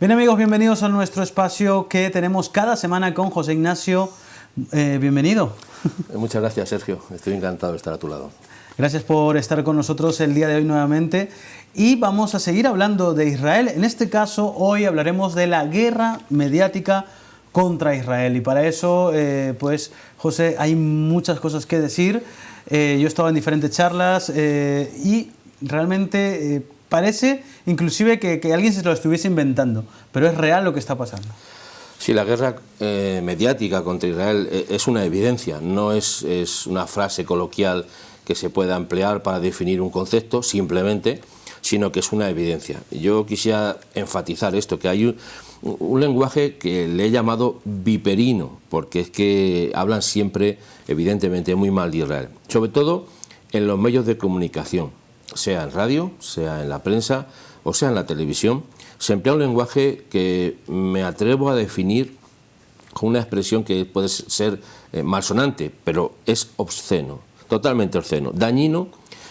Bien amigos, bienvenidos a nuestro espacio que tenemos cada semana con José Ignacio. Bienvenido. Muchas gracias, Sergio. Estoy encantado de estar a tu lado. Gracias por estar con nosotros el día de hoy nuevamente. Y vamos a seguir hablando de Israel. En este caso, hoy hablaremos de la guerra mediática contra Israel. Y para eso, pues, José, hay muchas cosas que decir. Yo he estado en diferentes charlas y realmente parece inclusive que alguien se lo estuviese inventando, pero es real lo que está pasando. Sí, la guerra mediática contra Israel es una evidencia, no es una frase coloquial que se pueda emplear para definir un concepto simplemente, sino que es una evidencia. Yo quisiera enfatizar esto, que hay un lenguaje que le he llamado viperino, porque es que hablan siempre, evidentemente, muy mal de Israel, sobre todo en los medios de comunicación, sea en radio, sea en la prensa o sea en la televisión. Se emplea un lenguaje que me atrevo a definir con una expresión que puede ser malsonante, pero es obsceno, totalmente obsceno, dañino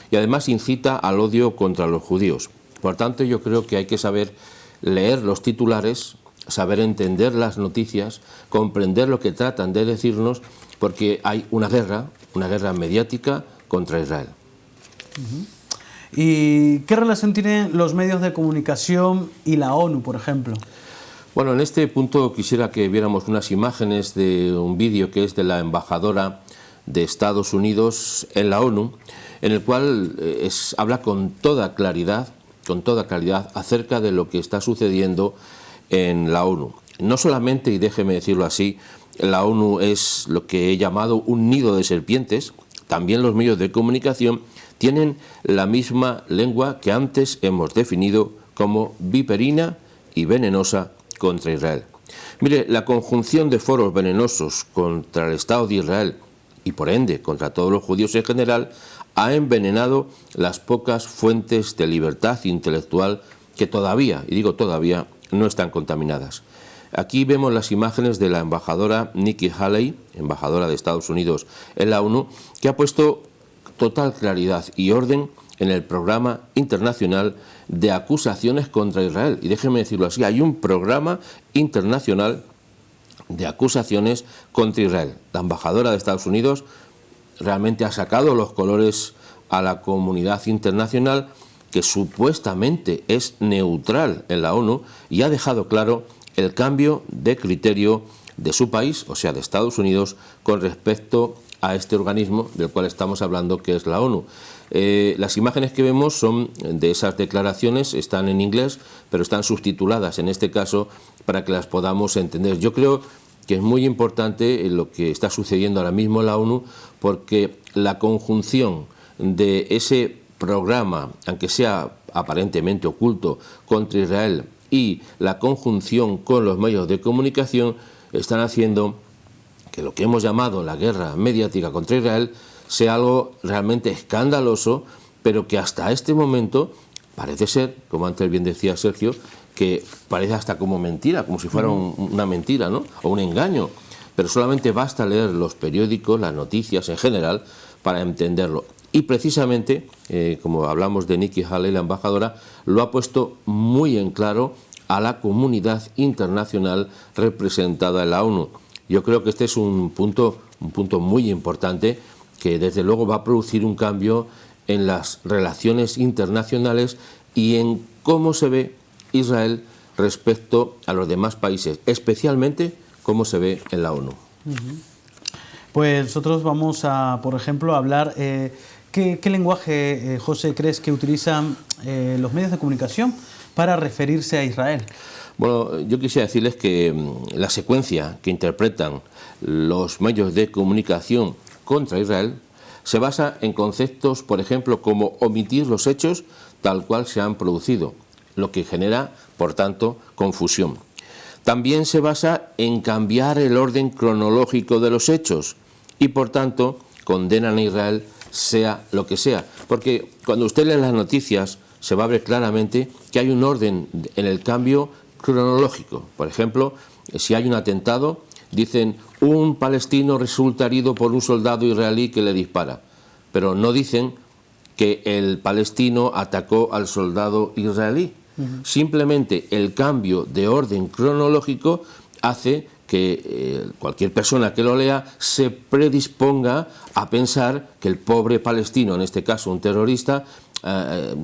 y además incita al odio contra los judíos. Por tanto, yo creo que hay que saber leer los titulares, saber entender las noticias, comprender lo que tratan de decirnos, porque hay una guerra mediática contra Israel. ¿Y qué relación tienen los medios de comunicación y la ONU, por ejemplo? Bueno, en este punto quisiera que viéramos unas imágenes de un vídeo que es de la embajadora de Estados Unidos en la ONU, en el cual habla con toda claridad acerca de lo que está sucediendo en la ONU. No solamente, y déjeme decirlo así, la ONU es lo que he llamado un nido de serpientes, también los medios de comunicación tienen la misma lengua que antes hemos definido como viperina y venenosa contra Israel. Mire, la conjunción de foros venenosos contra el Estado de Israel y por ende contra todos los judíos en general ha envenenado las pocas fuentes de libertad intelectual que todavía, y digo todavía, no están contaminadas. Aquí vemos las imágenes de la embajadora Nikki Haley, embajadora de Estados Unidos en la ONU, que ha puesto total claridad y orden en el programa internacional de acusaciones contra Israel. Y déjenme decirlo así, hay un programa internacional de acusaciones contra Israel. La embajadora de Estados Unidos realmente ha sacado los colores a la comunidad internacional, que supuestamente es neutral en la ONU, y ha dejado claro el cambio de criterio de su país, o sea, de Estados Unidos, con respecto a este organismo del cual estamos hablando, que es la ONU. Las imágenes que vemos son de esas declaraciones, están en inglés, pero están subtituladas en este caso para que las podamos entender. Yo creo que es muy importante lo que está sucediendo ahora mismo en la ONU, porque la conjunción de ese programa, aunque sea aparentemente oculto, contra Israel y la conjunción con los medios de comunicación están haciendo que lo que hemos llamado la guerra mediática contra Israel sea algo realmente escandaloso, pero que hasta este momento parece ser, como antes bien decía Sergio, que parece hasta como mentira, como si fuera una mentira, ¿no? O un engaño. Pero solamente basta leer los periódicos, las noticias en general, para entenderlo. Y precisamente, como hablamos de Nikki Haley, la embajadora, lo ha puesto muy en claro a la comunidad internacional representada en la ONU. Yo creo que este es un punto muy importante que desde luego va a producir un cambio en las relaciones internacionales y en cómo se ve Israel respecto a los demás países, especialmente cómo se ve en la ONU. Pues nosotros vamos a, por ejemplo, hablar, ¿qué lenguaje, José, crees que utilizan los medios de comunicación para referirse a Israel? Bueno, yo quisiera decirles que la secuencia que interpretan los medios de comunicación contra Israel se basa en conceptos, por ejemplo, como omitir los hechos tal cual se han producido, lo que genera, por tanto, confusión. También se basa en cambiar el orden cronológico de los hechos y, por tanto, condenan a Israel sea lo que sea. Porque cuando usted lee las noticias se va a ver claramente que hay un orden en el cambio cronológico. Por ejemplo, si hay un atentado, dicen un palestino resulta herido por un soldado israelí que le dispara, pero no dicen que el palestino atacó al soldado israelí. Simplemente el cambio de orden cronológico hace que cualquier persona que lo lea se predisponga a pensar que el pobre palestino, en este caso un terrorista,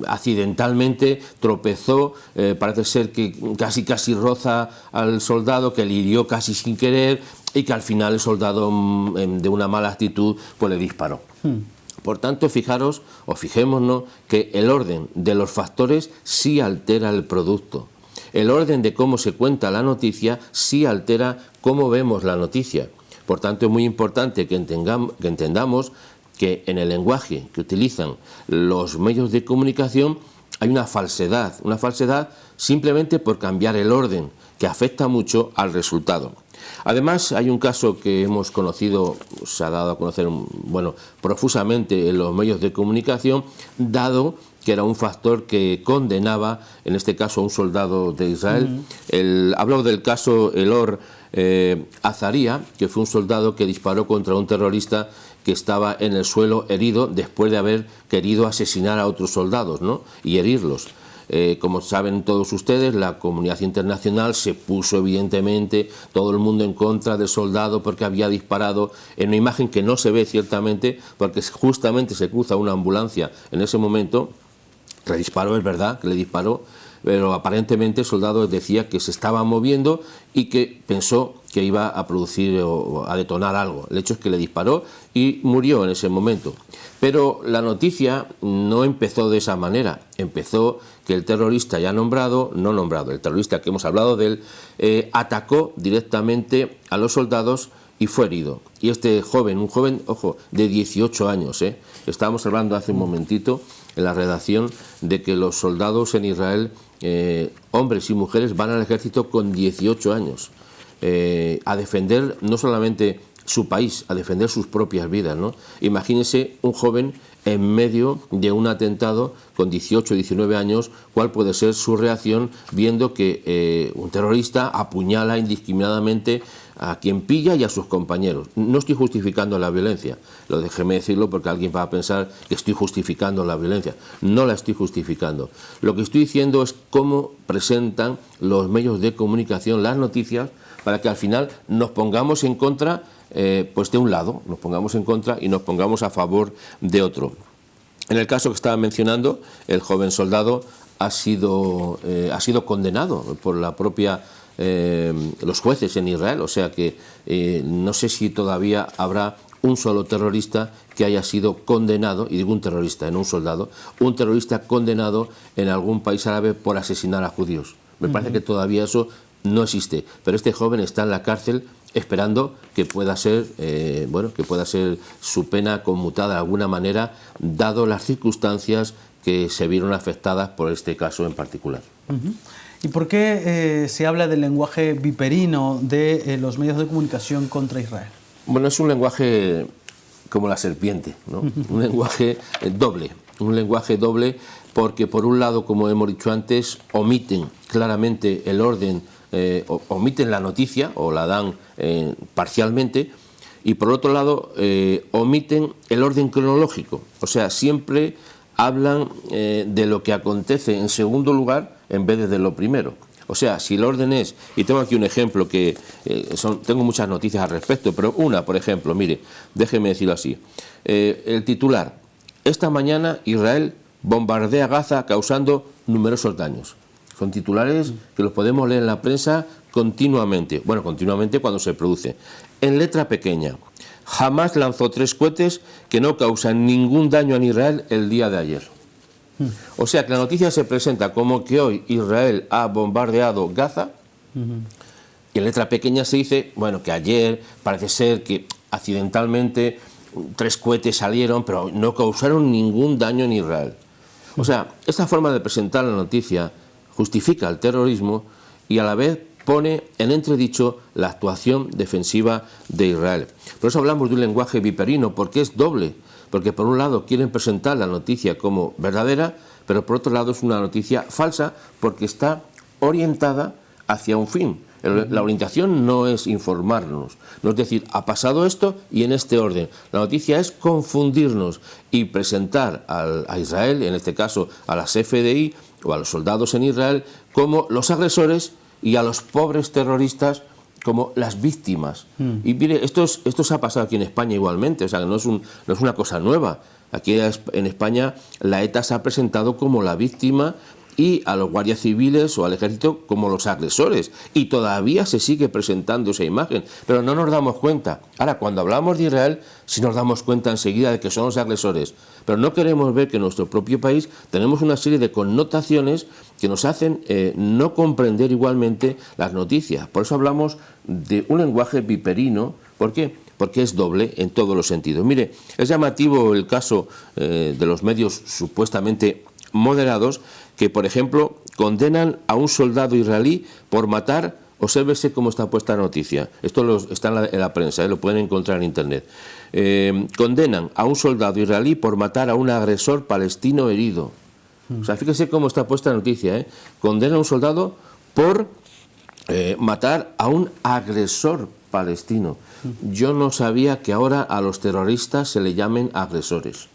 accidentalmente tropezó, parece ser que casi roza al soldado, que le hirió casi sin querer y que al final el soldado, de una mala actitud, pues le disparó. Por tanto, fijaros o fijémonos que el orden de los factores sí altera el producto. El orden de cómo se cuenta la noticia sí altera cómo vemos la noticia. Por tanto, es muy importante que entendamos que en el lenguaje que utilizan los medios de comunicación hay una falsedad simplemente por cambiar el orden, que afecta mucho al resultado. Además, hay un caso que hemos conocido, se ha dado a conocer, profusamente en los medios de comunicación, dado que era un factor que condenaba, en este caso, a un soldado de Israel. Hablo del caso Elor Azaria, que fue un soldado que disparó contra un terrorista que estaba en el suelo herido después de haber querido asesinar a otros soldados, ¿no?, y herirlos. Como saben todos ustedes, la comunidad internacional se puso evidentemente todo el mundo en contra del soldado porque había disparado en una imagen que no se ve ciertamente, porque justamente se cruza una ambulancia en ese momento. Le disparó, es verdad que le disparó, pero aparentemente el soldado decía que se estaba moviendo y que pensó que iba a producir o a detonar algo. El hecho es que le disparó y murió en ese momento. Pero la noticia no empezó de esa manera. Empezó que el terrorista ya el terrorista que hemos hablado de él, atacó directamente a los soldados y fue herido. Y este joven, un joven, ojo, de 18 años, estábamos hablando hace un momentito en la redacción de que los soldados en Israel, hombres y mujeres, van al ejército con 18 años a defender no solamente su país, a defender sus propias vidas, ¿no? Imagínense un joven en medio de un atentado con 18 o 19 años, ¿cuál puede ser su reacción viendo que un terrorista apuñala indiscriminadamente a quien pilla y a sus compañeros? No estoy justificando la violencia, déjeme decirlo porque alguien va a pensar que estoy justificando la violencia. No la estoy justificando. Lo que estoy diciendo es cómo presentan los medios de comunicación las noticias para que al final nos pongamos en contra de un lado, nos pongamos en contra y nos pongamos a favor de otro. En el caso que estaba mencionando, el joven soldado ha sido condenado por la propia los jueces en Israel, o sea que no sé si todavía habrá un solo terrorista que haya sido condenado, y digo un terrorista, no un soldado, un terrorista condenado en algún país árabe por asesinar a judíos. Me parece que todavía eso no existe, pero este joven está en la cárcel esperando que pueda ser su pena conmutada de alguna manera, dado las circunstancias que se vieron afectadas por este caso en particular. ¿Y por qué se habla del lenguaje viperino de los medios de comunicación contra Israel? Bueno, es un lenguaje como la serpiente, ¿no? Un lenguaje doble porque por un lado, como hemos dicho antes, omiten claramente el orden, omiten la noticia o la dan parcialmente, y por otro lado omiten el orden cronológico, o sea, siempre hablan de lo que acontece en segundo lugar en vez de lo primero. O sea, si el orden es, y tengo aquí un ejemplo que tengo muchas noticias al respecto, pero una, por ejemplo, mire, déjeme decirlo así, el titular: esta mañana Israel bombardea Gaza causando numerosos daños. Son titulares que los podemos leer en la prensa continuamente, bueno, continuamente cuando se produce. En letra pequeña: Hamás lanzó 3 cohetes que no causan ningún daño en Israel el día de ayer. O sea que la noticia se presenta como que hoy Israel ha bombardeado Gaza, y en letra pequeña se dice, bueno, que ayer parece ser que accidentalmente 3 cohetes salieron, pero no causaron ningún daño en Israel. O sea, esta forma de presentar la noticia justifica el terrorismo y a la vez pone en entredicho la actuación defensiva de Israel. Por eso hablamos de un lenguaje viperino, porque es doble. Porque por un lado quieren presentar la noticia como verdadera, pero por otro lado es una noticia falsa porque está orientada hacia un fin. La orientación no es informarnos, no es decir, ha pasado esto y en este orden. La noticia es confundirnos y presentar a Israel, en este caso a las FDI, o a los soldados en Israel como los agresores y a los pobres terroristas como las víctimas. Y mire, esto se ha pasado aquí en España igualmente, o sea, no es una cosa nueva. Aquí en España la ETA se ha presentado como la víctima y a los guardias civiles o al ejército como los agresores. Y todavía se sigue presentando esa imagen, pero no nos damos cuenta. Ahora, cuando hablamos de Israel, sí nos damos cuenta enseguida de que son los agresores. Pero no queremos ver que en nuestro propio país tenemos una serie de connotaciones que nos hacen no comprender igualmente las noticias. Por eso hablamos de un lenguaje viperino. ¿Por qué? Porque es doble en todos los sentidos. Mire, es llamativo el caso de los medios supuestamente moderados que, por ejemplo, condenan a un soldado israelí por matar, obsérvese cómo está puesta la noticia, esto está en la prensa, lo pueden encontrar en internet, condenan a un soldado israelí por matar a un agresor palestino herido. O sea, fíjese cómo está puesta la noticia, condena a un soldado por matar a un agresor palestino. Yo no sabía que ahora a los terroristas se le llamen agresores.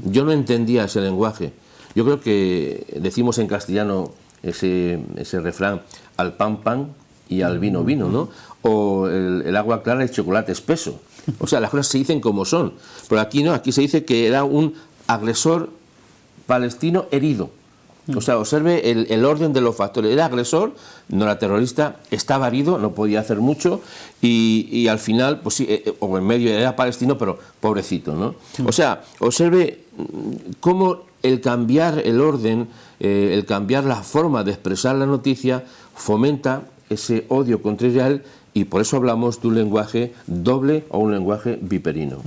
Yo no entendía ese lenguaje. Yo creo que decimos en castellano ese refrán, al pan pan y al vino vino, ¿no? O el agua clara y el chocolate espeso. O sea, las cosas se dicen como son. Pero aquí no, aquí se dice que era un agresor palestino herido. O sea, observe el orden de los factores. Era agresor, no era terrorista, estaba herido, no podía hacer mucho y al final, pues sí, o en medio era palestino, pero pobrecito, ¿no? O sea, observe cómo el cambiar el orden, el cambiar la forma de expresar la noticia fomenta ese odio contra Israel y por eso hablamos de un lenguaje doble o un lenguaje viperino.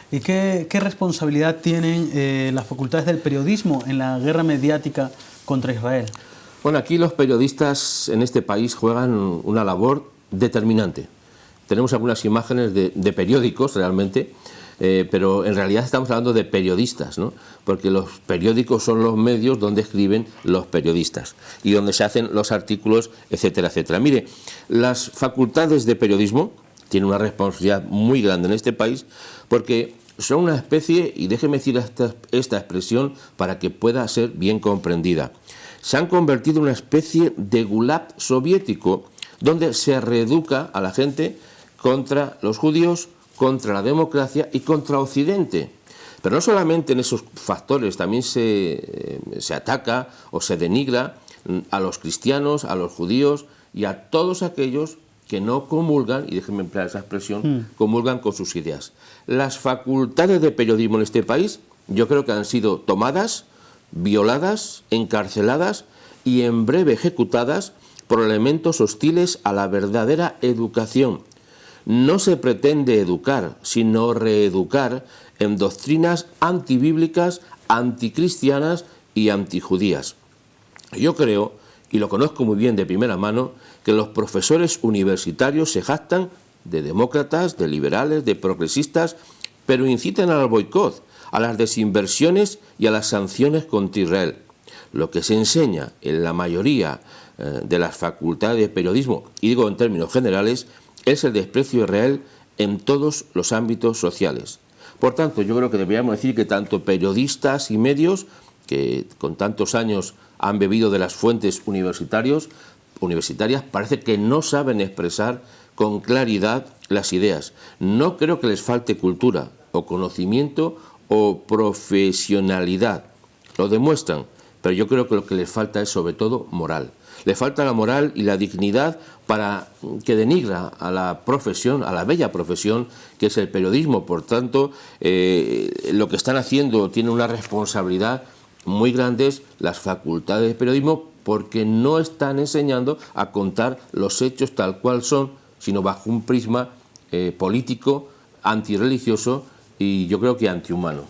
¿Y qué responsabilidad tienen las facultades del periodismo en la guerra mediática contra Israel? Bueno, aquí los periodistas en este país juegan una labor determinante. Tenemos algunas imágenes de periódicos realmente, pero en realidad estamos hablando de periodistas, ¿no? Porque los periódicos son los medios donde escriben los periodistas y donde se hacen los artículos, etcétera, etcétera. Mire, las facultades de periodismo tienen una responsabilidad muy grande en este país porque son una especie, y déjeme decir esta expresión para que pueda ser bien comprendida, se han convertido en una especie de gulag soviético donde se reeduca a la gente contra los judíos, contra la democracia y contra Occidente. Pero no solamente en esos factores, también se ataca o se denigra a los cristianos, a los judíos y a todos aquellos que no comulgan, y déjenme emplear esa expresión, comulgan con sus ideas. Las facultades de periodismo en este país yo creo que han sido tomadas, violadas, encarceladas y en breve ejecutadas por elementos hostiles a la verdadera educación. No se pretende educar, sino reeducar en doctrinas antibíblicas, anticristianas y antijudías. Yo creo, y lo conozco muy bien de primera mano, que los profesores universitarios se jactan de demócratas, de liberales, de progresistas, pero incitan al boicot, a las desinversiones y a las sanciones contra Israel. Lo que se enseña en la mayoría de las facultades de periodismo, y digo en términos generales, es el desprecio a Israel en todos los ámbitos sociales. Por tanto, yo creo que deberíamos decir que tanto periodistas y medios, que con tantos años han bebido de las fuentes universitarias, parece que no saben expresar con claridad las ideas. No creo que les falte cultura o conocimiento o profesionalidad. Lo demuestran, pero yo creo que lo que les falta es sobre todo moral. Le falta la moral y la dignidad para que denigra a la profesión, a la bella profesión que es el periodismo. Por tanto, lo que están haciendo tiene una responsabilidad muy grande las facultades de periodismo porque no están enseñando a contar los hechos tal cual son, sino bajo un prisma político, antirreligioso y yo creo que antihumano.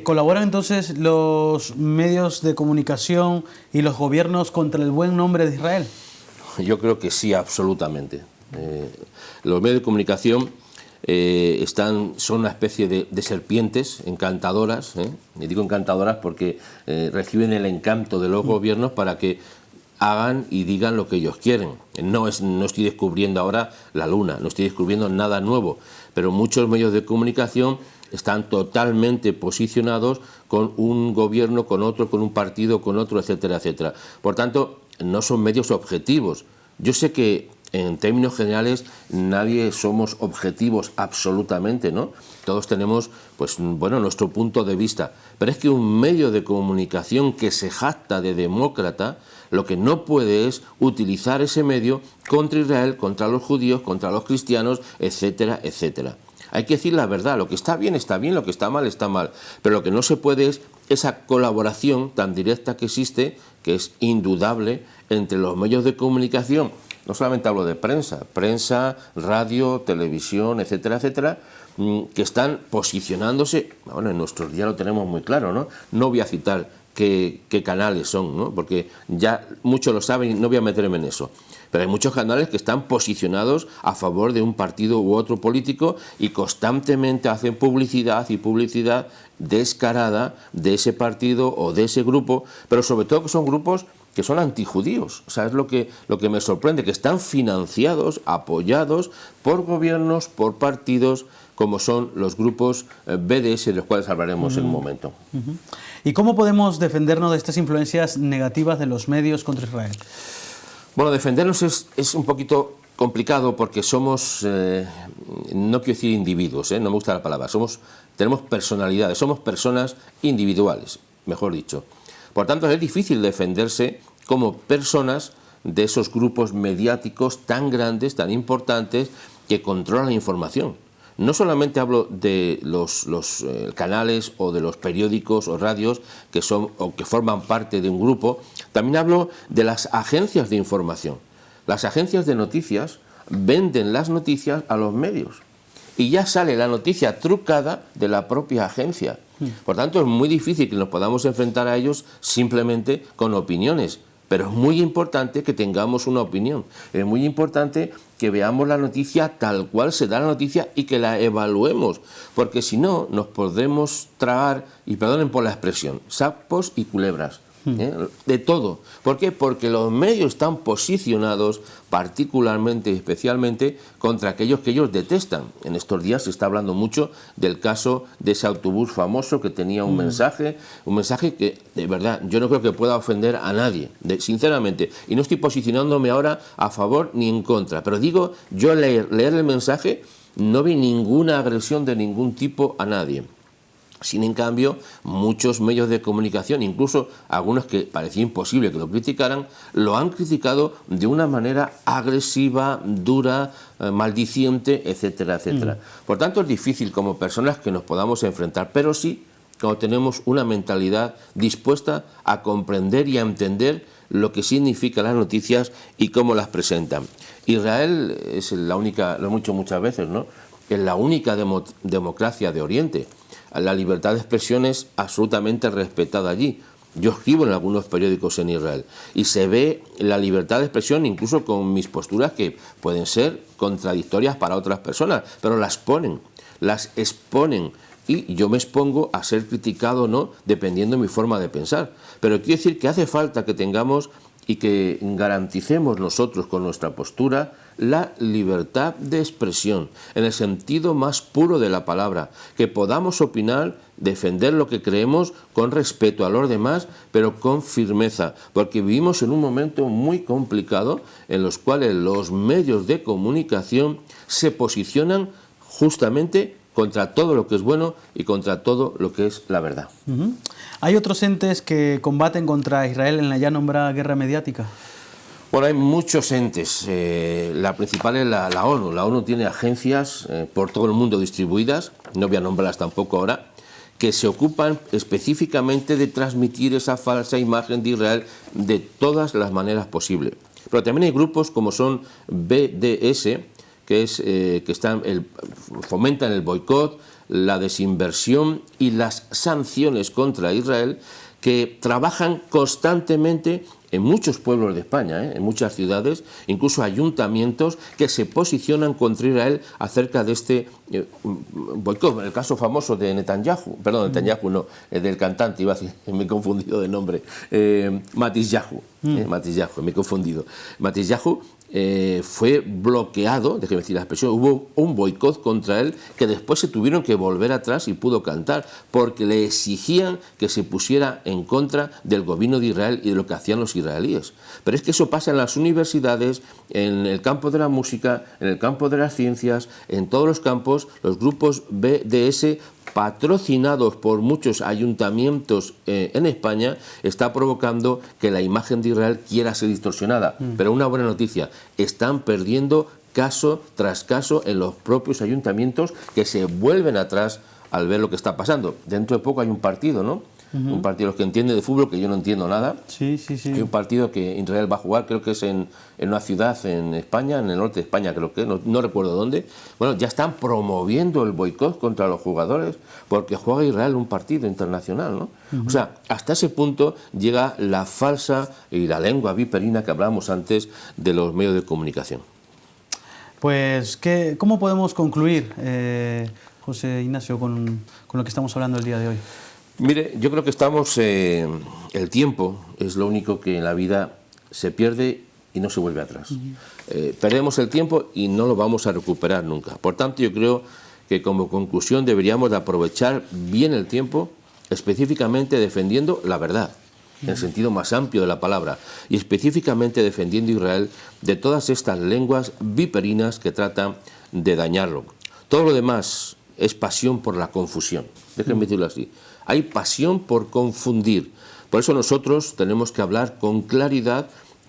¿Colaboran entonces los medios de comunicación y los gobiernos contra el buen nombre de Israel? Yo creo que sí, absolutamente. Los medios de comunicación son una especie de serpientes encantadoras, y digo encantadoras porque reciben el encanto de los gobiernos para que hagan y digan lo que ellos quieren. No estoy descubriendo ahora la luna, no estoy descubriendo nada nuevo, pero muchos medios de comunicación están totalmente posicionados con un gobierno, con otro, con un partido, con otro, etcétera, etcétera. Por tanto, no son medios objetivos. Yo sé que en términos generales nadie somos objetivos absolutamente, ¿no? Todos tenemos, pues, bueno, nuestro punto de vista. Pero es que un medio de comunicación que se jacta de demócrata, lo que no puede es utilizar ese medio contra Israel, contra los judíos, contra los cristianos, etcétera, etcétera. Hay que decir la verdad, lo que está bien, lo que está mal, pero lo que no se puede es esa colaboración tan directa que existe, que es indudable, entre los medios de comunicación. No solamente hablo de prensa, radio, televisión, etcétera, etcétera, que están posicionándose, bueno, en nuestros días lo tenemos muy claro, ¿no? No voy a citar qué canales son, ¿no? Porque ya muchos lo saben y no voy a meterme en eso. Pero hay muchos canales que están posicionados a favor de un partido u otro político y constantemente hacen publicidad y publicidad descarada de ese partido o de ese grupo, pero sobre todo que son grupos que son antijudíos. O sea, es lo que me sorprende, que están financiados, apoyados por gobiernos, por partidos, como son los grupos BDS, de los cuales hablaremos en un momento. ¿Y cómo podemos defendernos de estas influencias negativas de los medios contra Israel? Bueno, defendernos es un poquito complicado porque somos, no quiero decir individuos, no me gusta la palabra, tenemos personalidades, somos personas individuales, mejor dicho. Por tanto, es difícil defenderse como personas de esos grupos mediáticos tan grandes, tan importantes, que controlan la información. No solamente hablo de los canales o de los periódicos o radios que son o que forman parte de un grupo, también hablo de las agencias de información. Las agencias de noticias venden las noticias a los medios y ya sale la noticia trucada de la propia agencia. Por tanto, es muy difícil que nos podamos enfrentar a ellos simplemente con opiniones. Pero es muy importante que tengamos una opinión, es muy importante que veamos la noticia tal cual se da la noticia y que la evaluemos, porque si no nos podremos tragar, y perdonen por la expresión, sapos y culebras, de todo. ¿Por qué? Porque los medios están posicionados particularmente y especialmente contra aquellos que ellos detestan. En estos días se está hablando mucho del caso de ese autobús famoso que tenía un mensaje que, de verdad, yo no creo que pueda ofender a nadie, sinceramente. Y no estoy posicionándome ahora a favor ni en contra, pero digo, yo al leer el mensaje no vi ninguna agresión de ningún tipo a nadie. Sin en cambio, muchos medios de comunicación, incluso algunos que parecía imposible que lo criticaran, lo han criticado de una manera agresiva, dura, maldiciente, etcétera, etcétera. Por tanto, es difícil como personas que nos podamos enfrentar, pero sí cuando tenemos una mentalidad dispuesta a comprender y a entender lo que significan las noticias y cómo las presentan. Israel es la única, lo he dicho muchas veces, ¿no? Es la única democracia de Oriente. La libertad de expresión es absolutamente respetada allí. Yo escribo en algunos periódicos en Israel y se ve la libertad de expresión incluso con mis posturas que pueden ser contradictorias para otras personas, pero las ponen, las exponen y yo me expongo a ser criticado o no dependiendo de mi forma de pensar. Pero quiero decir que hace falta que tengamos y que garanticemos nosotros con nuestra postura la libertad de expresión, en el sentido más puro de la palabra, que podamos opinar, defender lo que creemos con respeto a los demás, pero con firmeza, porque vivimos en un momento muy complicado en los cuales los medios de comunicación se posicionan justamente contra todo lo que es bueno y contra todo lo que es la verdad. ¿Hay otros entes que combaten contra Israel en la ya nombrada guerra mediática? Bueno, hay muchos entes. La principal es la ONU. La ONU tiene agencias por todo el mundo distribuidas, no voy a nombrarlas tampoco ahora, que se ocupan específicamente de transmitir esa falsa imagen de Israel de todas las maneras posibles. Pero también hay grupos como son BDS, que fomentan el boicot, la desinversión y las sanciones contra Israel, que trabajan constantemente en muchos pueblos de España, en muchas ciudades, incluso ayuntamientos que se posicionan contra Israel acerca de este boicot. El caso famoso de Netanyahu, perdón, Netanyahu no, del cantante, iba a decir, me he confundido de nombre, Matisyahu, me he confundido. Matisyahu, fue bloqueado, déjeme decir la expresión, hubo un boicot contra él que después se tuvieron que volver atrás y pudo cantar, porque le exigían que se pusiera en contra del gobierno de Israel y de lo que hacían los israelíes. Pero es que eso pasa en las universidades, en el campo de la música, en el campo de las ciencias, en todos los campos. Los grupos BDS, patrocinados por muchos ayuntamientos en España, está provocando que la imagen de Israel quiera ser distorsionada. Pero una buena noticia, están perdiendo caso tras caso en los propios ayuntamientos, que se vuelven atrás al ver lo que está pasando. Dentro de poco hay un partido, ¿no? Un partido, los que entienden de fútbol, que yo no entiendo nada. Sí, sí, sí. Hay un partido que Israel va a jugar, creo que es en una ciudad en España, en el norte de España, creo que, no recuerdo dónde. Bueno, ya están promoviendo el boicot contra los jugadores porque juega Israel un partido internacional, ¿no? O sea, hasta ese punto llega la falsa y la lengua viperina que hablábamos antes de los medios de comunicación. Pues, ¿cómo podemos concluir, José Ignacio, con lo que estamos hablando el día de hoy? Mire, yo creo que el tiempo es lo único que en la vida se pierde y no se vuelve atrás. Perdemos el tiempo y no lo vamos a recuperar nunca. Por tanto, yo creo que como conclusión deberíamos de aprovechar bien el tiempo, específicamente defendiendo la verdad, en el sentido más amplio de la palabra, y específicamente defendiendo a Israel de todas estas lenguas viperinas que tratan de dañarlo. Todo lo demás es pasión por la confusión, déjenme decirlo así. Hay pasión por confundir. Por eso nosotros tenemos que hablar con claridad,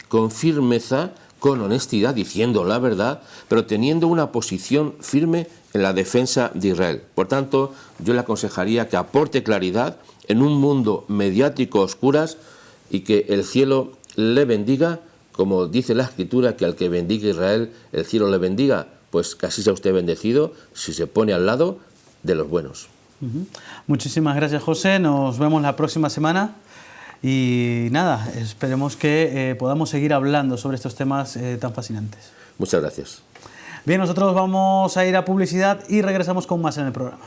con firmeza, con honestidad, diciendo la verdad, pero teniendo una posición firme en la defensa de Israel. Por tanto, yo le aconsejaría que aporte claridad en un mundo mediático a oscuras y que el cielo le bendiga, como dice la Escritura, que al que bendiga Israel, el cielo le bendiga. Pues que así sea usted bendecido si se pone al lado de los buenos. Muchísimas gracias, José. Nos vemos la próxima semana y nada, esperemos que podamos seguir hablando sobre estos temas tan fascinantes. Muchas gracias. Bien, nosotros vamos a ir a publicidad y regresamos con más en el programa.